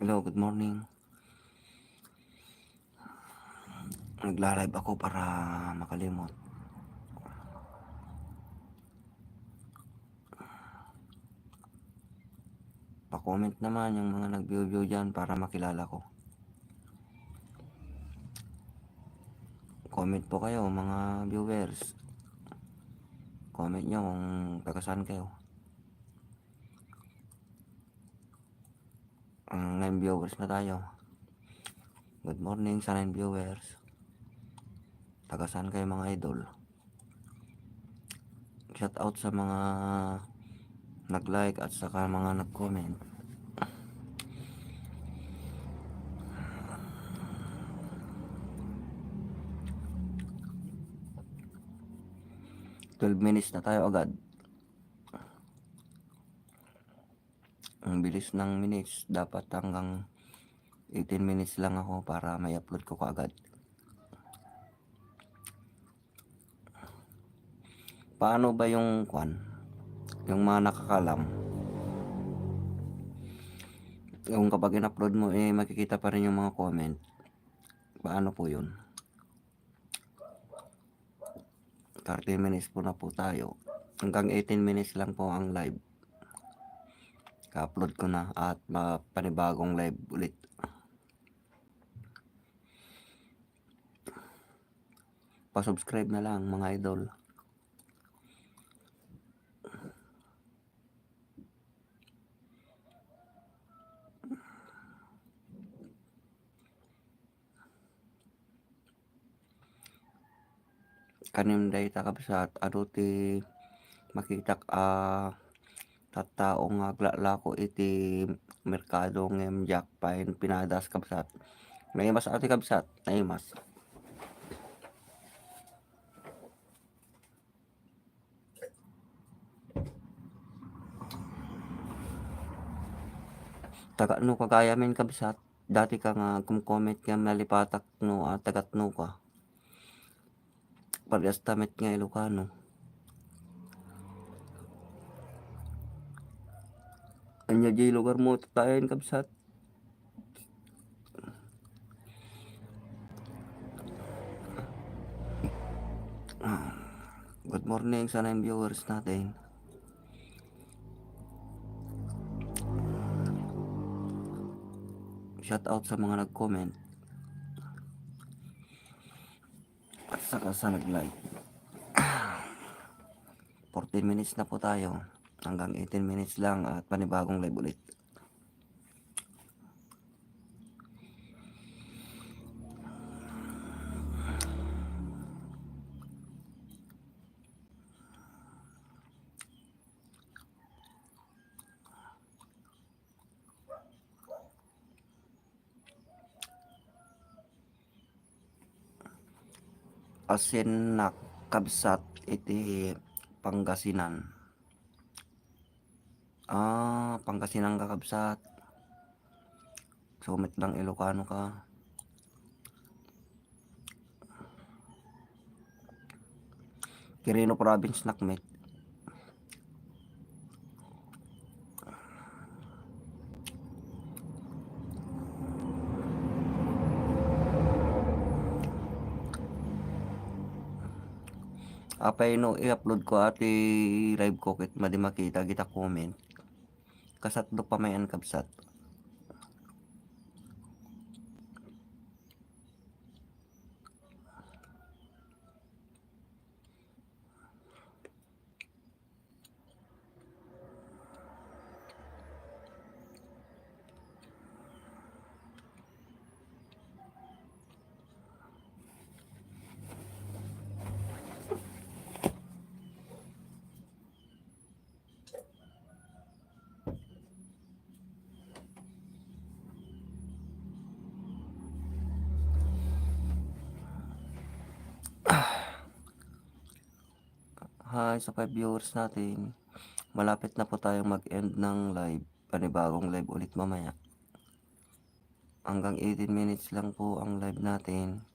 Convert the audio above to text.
Hello, good morning. Nagla-live ako para makalimot. Pa-comment naman yung mga nag-view dyan para makilala ko. Comment po kayo mga viewers. Comment nyo kung taga saan kayo. 9 viewers na tayo. Good morning sa 9 viewers. Taga saan kayo mga idol? Shout out sa mga nag-like at saka mga nag-comment. Minutes na tayo agad. Ang bilis ng minutes. Dapat hanggang 18 minutes lang ako para may upload ko kaagad. Paano ba yung yung mga nakakalam? Yung kapag in-upload mo makikita pa rin yung mga comment. Paano po yun? 30 minutes po na po tayo. Hanggang 18 minutes lang po ang live. Ka-upload ko na at panibagong live ulit. Pa-subscribe na lang mga idol. Kanim day takabsat aduti makitak tattao nga aglalako iti merkado ngem jakpain pinadas kabsat. Naimas ati kabsat, naimas. Taga no kagaya min kabsat. Dati ka nga comment nga nalipatak no tagat no ka. Parehas tamit nga Ilocano. Anya jay lugar mo tatayin kabsat. Good morning sa 9 viewers natin. Shout out sa mga nag-comment. At saka sa nag-like. 14 minutes na po tayo. Hanggang 18 minutes lang at panibagong live ulit. Asin na kabsat iti Pangasinan. Pangasinan ka kabsat. Sumit lang Ilocano ka. Quirino province nakmet. Apay no i-upload ko ati live ko kit madi makita kita comment. Kasatlo pa may kabsat. Hi sa 5 viewers natin. Malapit na po tayong mag-end ng live. Panibagong live ulit mamaya. Hanggang 18 minutes lang po ang live natin.